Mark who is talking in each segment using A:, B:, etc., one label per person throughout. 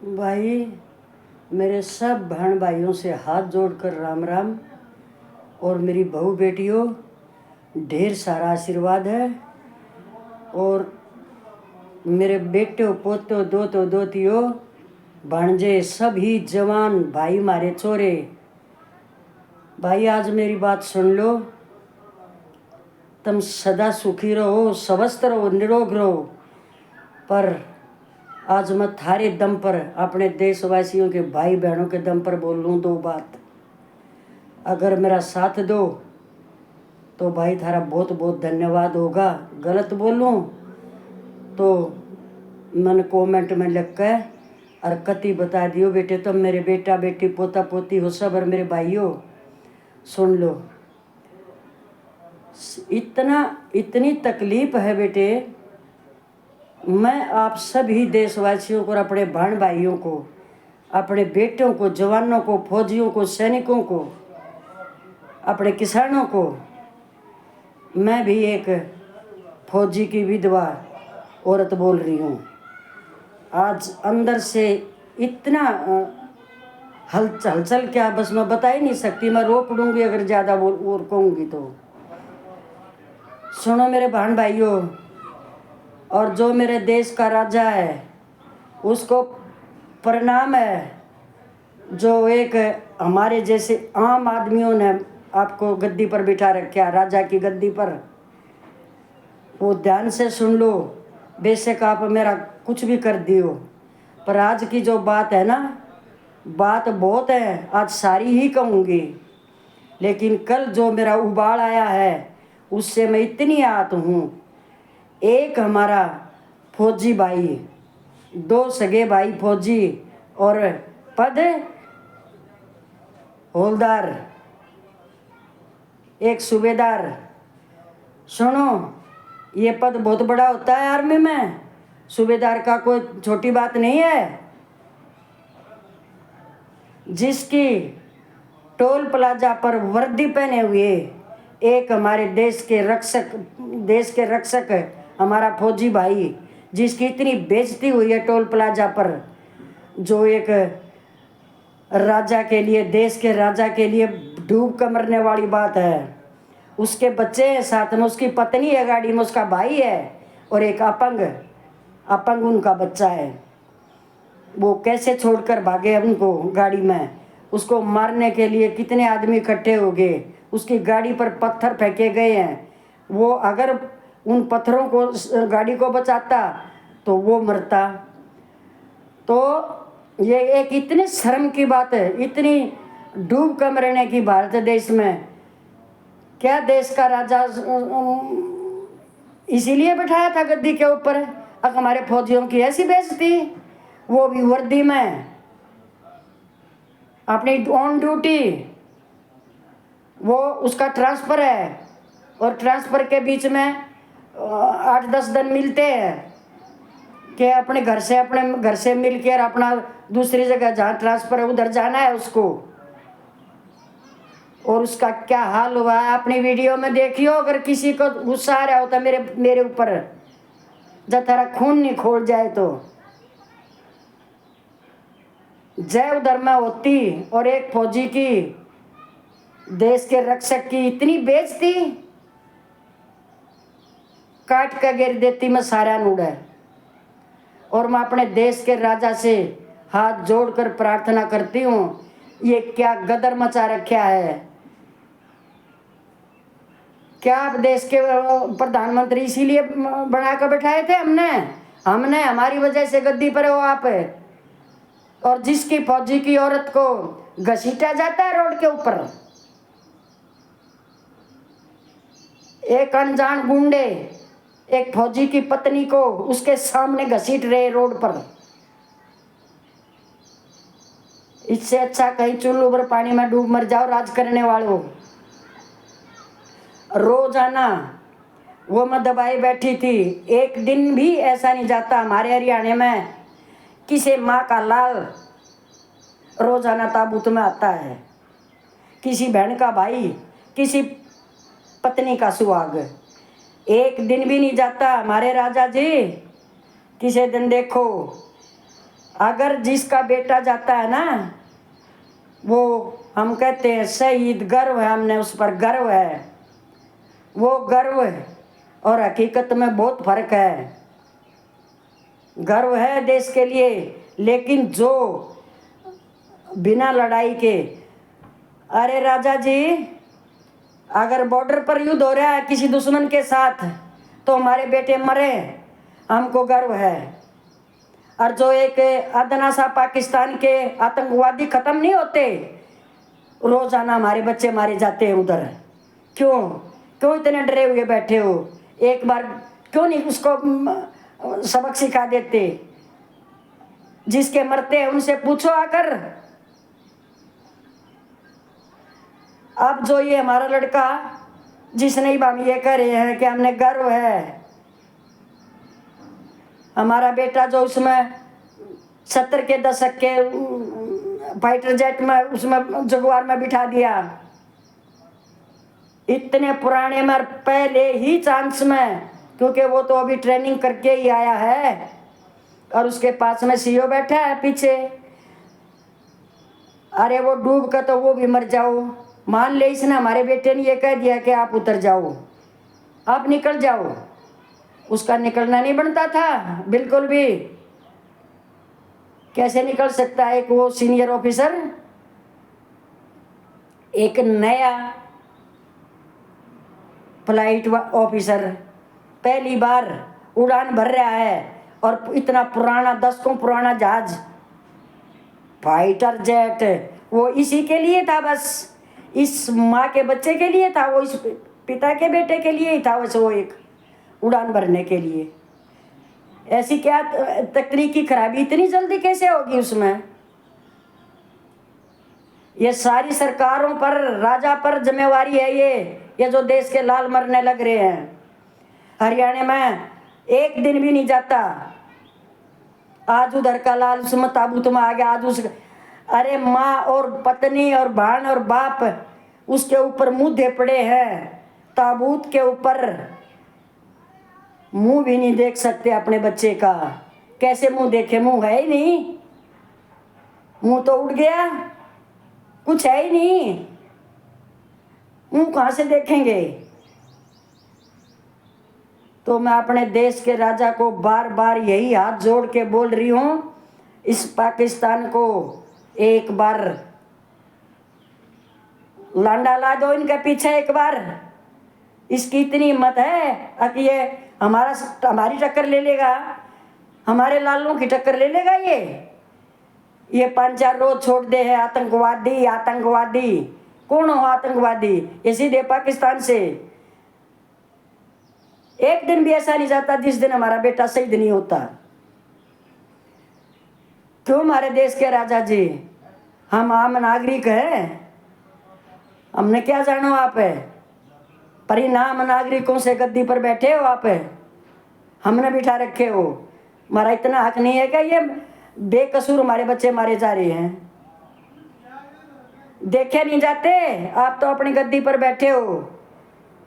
A: भाई, मेरे सब बहन भाइयों से हाथ जोड़कर राम राम। और मेरी बहू बेटियों, ढेर सारा आशीर्वाद है। और मेरे बेटे पोतो दोतो दोतियों भांजे सभी जवान भाई मारे छोरे, भाई आज मेरी बात सुन लो। तुम सदा सुखी रहो, स्वस्थ रहो, निरोग रहो। पर आज मैं थारे दम पर, अपने देशवासियों के भाई बहनों के दम पर बोल लूँ दो बात। अगर मेरा साथ दो तो भाई थारा बहुत बहुत धन्यवाद होगा। गलत बोलूँ तो मन कमेंट में लिख के और कति बता दियो बेटे, तुम मेरे बेटा बेटी पोता पोती हो सब, और मेरे भाइयों सुन लो। इतनी तकलीफ है बेटे। मैं आप सभी देशवासियों को, अपने बहन भाइयों को, अपने बेटों को, जवानों को, फौजियों को, सैनिकों को, अपने किसानों को, मैं भी एक फौजी की विधवा औरत बोल रही हूँ। आज अंदर से इतना हलचल क्या बस मैं बता ही नहीं सकती। मैं रो पड़ूंगी अगर ज़्यादा और कहूँगी तो। सुनो मेरे बहन भाइयों, और जो मेरे देश का राजा है उसको प्रणाम है। जो एक हमारे जैसे आम आदमियों ने आपको गद्दी पर बिठा रखा, राजा की गद्दी पर, वो ध्यान से सुन लो। बेशक आप मेरा कुछ भी कर दियो, पर आज की जो बात है ना, बात बहुत है, आज सारी ही कहूँगी। लेकिन कल जो मेरा उबाल आया है उससे मैं इतनी आहत हूँ। एक हमारा फौजी भाई, दो सगे भाई फौजी और पद हवलदार, एक सूबेदार। सुनो, ये पद बहुत बड़ा होता है आर्मी में। सूबेदार का कोई छोटी बात नहीं है। जिसकी टोल प्लाजा पर वर्दी पहने हुए एक हमारे देश के रक्षक हमारा फौजी भाई, जिसकी इतनी बेइज्जती हुई है टोल प्लाजा पर, जो एक राजा के लिए, देश के राजा के लिए डूब कर मरने वाली बात है। उसके बच्चे हैं साथ में, उसकी पत्नी है गाड़ी में, उसका भाई है और एक अपंग उनका बच्चा है। वो कैसे छोड़कर भागे उनको गाड़ी में। उसको मारने के लिए कितने आदमी इकट्ठे हो गए, उसकी गाड़ी पर पत्थर फेंके गए हैं। वो अगर उन पत्थरों को, गाड़ी को बचाता तो वो मरता। तो ये एक इतनी शर्म की बात है, इतनी डूब कर मरने की भारत देश में। क्या देश का राजा इसीलिए बैठाया था गद्दी के ऊपर? अब हमारे फौजियों की ऐसी बेइज्जती, वो भी वर्दी में, अपनी ऑन ड्यूटी। वो उसका ट्रांसफ़र है और ट्रांसफ़र के बीच में 8-10 दिन मिलते हैं कि अपने घर से मिल कर अपना दूसरी जगह जहाँ ट्रांसफ़र है उधर जाना है उसको। और उसका क्या हाल हुआ है अपनी वीडियो में देखियो। अगर किसी को गुस्सा आ रहा होता मेरे ऊपर, जब तेरा खून नहीं खोल जाए तो जय उधर में होती। और एक फौजी की, देश के रक्षक की इतनी बेइज्जती, काट कर गिर देती मैं सारा नूड़ा। और मैं अपने देश के राजा से हाथ जोड़कर प्रार्थना करती हूँ, ये क्या गदर मचा रखा है। क्या आप देश के प्रधानमंत्री इसीलिए बना कर बैठाए थे? हमने हमारी वजह से गद्दी पर हो आप। और जिसकी फौजी की औरत को घसीटा जाता है रोड के ऊपर, एक अनजान गुंडे एक फौजी की पत्नी को उसके सामने घसीट रहे रोड पर। इससे अच्छा कहीं चुल्लू पर पानी में डूब मर जाओ राज करने वालों। रोजाना वो मैं दबाई बैठी थी, एक दिन भी ऐसा नहीं जाता हमारे हरियाणा में किसी माँ का लाल रोजाना ताबूत में आता है, किसी बहन का भाई, किसी पत्नी का सुहाग। एक दिन भी नहीं जाता हमारे राजा जी। किसी दिन देखो अगर जिसका बेटा जाता है ना, वो हम कहते हैं शहीद, गर्व है, हमने उस पर गर्व है। वो गर्व और हकीकत में बहुत फर्क है। गर्व है देश के लिए, लेकिन जो बिना लड़ाई के, अरे राजा जी, अगर बॉर्डर पर युद्ध हो रहा है किसी दुश्मन के साथ तो हमारे बेटे मरे, हमको गर्व है। और जो एक अदना सा पाकिस्तान के आतंकवादी खत्म नहीं होते, रोजाना हमारे बच्चे मारे जाते हैं उधर। क्यों क्यों इतने डरे हुए बैठे हो? एक बार क्यों नहीं उसको सबक सिखा देते? जिसके मरते हैं उनसे पूछो आकर। अब जो ये हमारा लड़का, जिसने हम ये कह रहे हैं कि हमने गर्व है, हमारा बेटा जो उसमें 70 के दशक के फाइटर जेट में, उसमें जगुआर में बिठा दिया, इतने पुराने में पहले ही चांस में, क्योंकि वो तो अभी ट्रेनिंग करके ही आया है और उसके पास में सीओ बैठा है पीछे। अरे वो डूब कर तो वो भी मर जाओ, मान ले इसने हमारे बेटे ने ये कह दिया कि आप उतर जाओ, आप निकल जाओ, उसका निकलना नहीं बनता था बिल्कुल भी। कैसे निकल सकता है एक वो सीनियर ऑफिसर, एक नया फ्लाइट ऑफिसर पहली बार उड़ान भर रहा है, और इतना पुराना, दशकों पुराना जहाज, फाइटर जेट, वो इसी के लिए था, बस इस माँ के बच्चे के लिए था, वो इस पिता के बेटे के लिए ही था, बस वो एक उड़ान भरने के लिए। ऐसी क्या तकनीकी खराबी इतनी जल्दी कैसे होगी उसमें? ये सारी सरकारों पर, राजा पर जिम्मेवारी है ये जो देश के लाल मरने लग रहे हैं। हरियाणा में एक दिन भी नहीं जाता, आज उधर का लाल उसमें ताबूत में आ गया, आज उस, अरे माँ और पत्नी और बहन और बाप उसके ऊपर मुंह दे पड़े हैं, ताबूत के ऊपर मुंह भी नहीं देख सकते अपने बच्चे का। कैसे मुंह देखे? मुंह है ही नहीं, मुंह तो उड़ गया, कुछ है ही नहीं, मुंह कहां से देखेंगे? तो मैं अपने देश के राजा को बार बार यही हाथ जोड़ के बोल रही हूं, इस पाकिस्तान को एक बार लांडा ला दो इनके पीछे एक बार। इसकी इतनी हिम्मत है कि ये हमारी टक्कर ले लेगा, हमारे लालों की टक्कर ले लेगा। ये 5-4 रोज छोड़ दे है आतंकवादी, आतंकवादी कौन हो आतंकवादी? ये सीधे पाकिस्तान से। एक दिन भी ऐसा नहीं जाता जिस दिन हमारा बेटा शहीद नहीं होता। क्यों हमारे देश के राजा जी? हम आम नागरिक हैं, हमने क्या जानो आप है? परिणाम नागरिकों से गद्दी पर बैठे हो आप, हमने बिठा रखे हो। हमारा इतना हक नहीं है क्या ये बेकसूर हमारे बच्चे मारे जा रहे हैं? देखे नहीं जाते? आप तो अपनी गद्दी पर बैठे हो।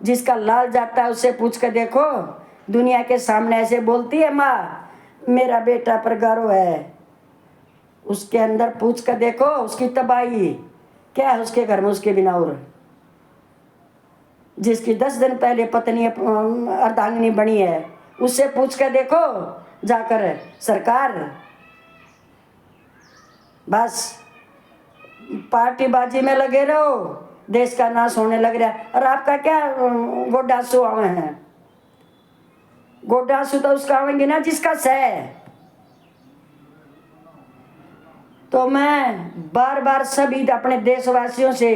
A: जिसका लाल जाता है उससे पूछ कर देखो, दुनिया के सामने ऐसे बोलती है माँ मेरा बेटा पर गर्व है, उसके अंदर पूछ कर देखो उसकी तबाही क्या है उसके घर में उसके बिना। और जिसकी 10 दिन पहले पत्नी अर्धांगिनी बनी है, उससे पूछ कर देखो जाकर। सरकार बस पार्टीबाजी में लगे रहो, देश का नाश होने लग रहा है। और आपका क्या गोडासू आवे हैं? गोडासू तो उसका आवेंगे ना जिसका सह। तो मैं बार बार सभी अपने देशवासियों से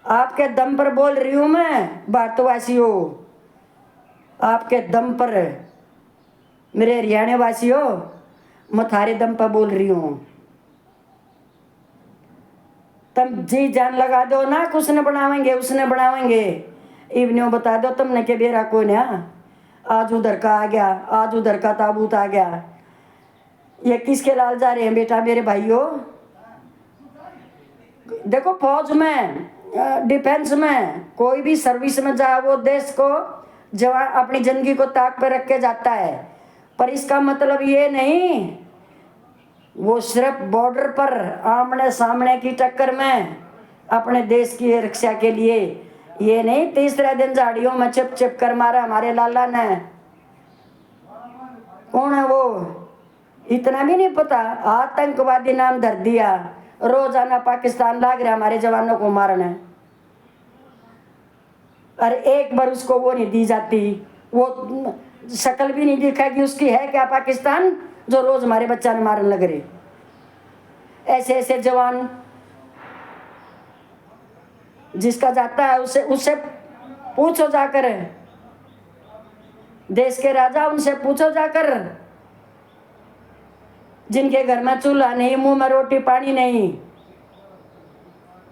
A: आपके दम पर बोल रही हूं, मैं भारतवासियों आपके दम पर, मेरे हरियाणा वासियों मैं थारे दम पर बोल रही हूं। तुम जी जान लगा दो ना, कुछ न बनावेंगे उसने बनावेंगे। इवनियों बता दो तुमने के बेरा को ना, आज उधर का आ गया, आज उधर का ताबूत आ गया। ये किसके लाल जा रहे हैं बेटा मेरे भाइयों? देखो फौज में, डिफेंस में, कोई भी सर्विस में जाए वो देश को जवान अपनी जिंदगी को ताक पर रख के जाता है। पर इसका मतलब ये नहीं वो सिर्फ बॉर्डर पर आमने सामने की टक्कर में अपने देश की रक्षा के लिए, ये नहीं तीसरे दिन झाड़ियों में चिप चिप कर मारा हमारे लाला ने। कौन है वो, इतना भी नहीं पता। आतंकवादी नाम धर दिया, रोजाना पाकिस्तान लाग रहा हमारे जवानों को मारने, और एक बार उसको वो नहीं दी जाती, वो शक्ल भी नहीं दिखाएगी उसकी, है क्या पाकिस्तान जो रोज हमारे बच्चा ने मारने लग रहे। ऐसे ऐसे जवान जिसका जाता है उससे उससे पूछो जाकर, देश के राजा उनसे पूछो जाकर, जिनके घर में चूल्हा नहीं, मुंह में रोटी पानी नहीं,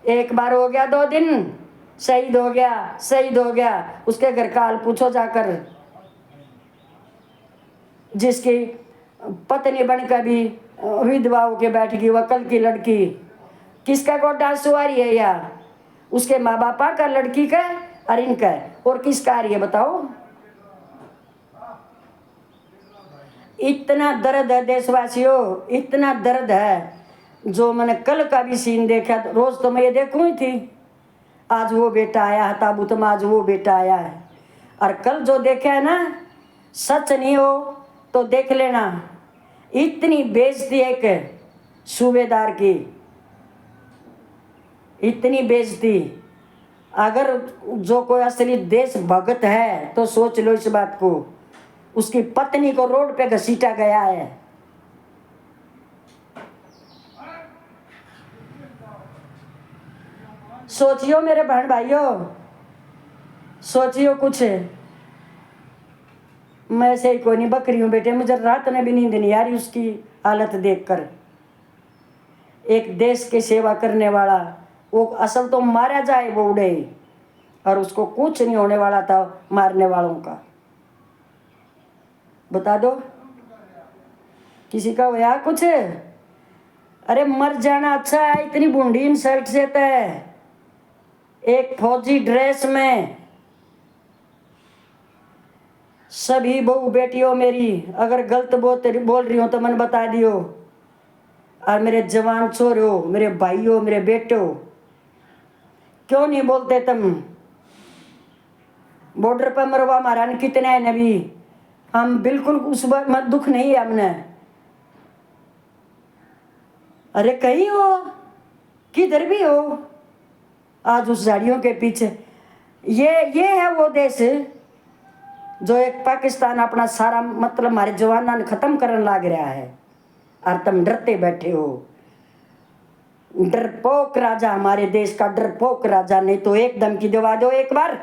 A: एक बार हो गया 2 दिन शहीद हो गया, शहीद हो गया, उसके घर का हाल पूछो जाकर। जिसकी पत्नी बनकर भी विधवा होके बैठ गई, वकल की लड़की, किसका गोटा सुवारी है या उसके माँ बापा का, लड़की का और इनका, और किसका आ रही है बताओ। इतना दर्द है देशवासियों, इतना दर्द है। जो मैंने कल का भी सीन देखा, रोज तो मैं ये देखूं ही थी, आज वो बेटा आया है ताबूत में, आज वो बेटा आया है, और कल जो देखा है ना, सच नहीं हो तो देख लेना। इतनी बेइज्जती एक सूबेदार की, इतनी बेइज्जती। अगर जो कोई असली देशभक्त है तो सोच लो इस बात को, उसकी पत्नी को रोड पे घसीटा गया है। सोचियो मेरे बहन भाइयों, सोचियो कुछ। मैं ऐसे ही कोई नहीं बकरी हूँ बेटे, मुझे रात में भी नींद नहीं आ रही उसकी हालत देखकर। एक देश की सेवा करने वाला, वो असल तो मारा जाए वो उड़े, और उसको कुछ नहीं होने वाला था मारने वालों का। बता दो किसी का हुआ कुछ? अरे मर जाना अच्छा है, इतनी बूंदी इंसल्ट से है। एक फौजी ड्रेस में, सभी बहू बेटियों मेरी, अगर गलत बोल रही हो तो मन बता दियो, और मेरे जवान छोरो, मेरे भाइयों, मेरे बेटो, क्यों नहीं बोलते तुम? बॉर्डर पर मरवा मारा कितने है नबी, हम बिल्कुल उस मत दुख नहीं है हमने। अरे कहीं हो, किधर भी हो, आज उस झाड़ियों के पीछे, ये है वो देश जो एक पाकिस्तान अपना सारा मतलब हमारे जवाना ने खत्म करने लग रहा है, और तुम डरते बैठे हो। डरपोक राजा, हमारे देश का डरपोक राजा, नहीं तो एकदम की दवा दो एक बार।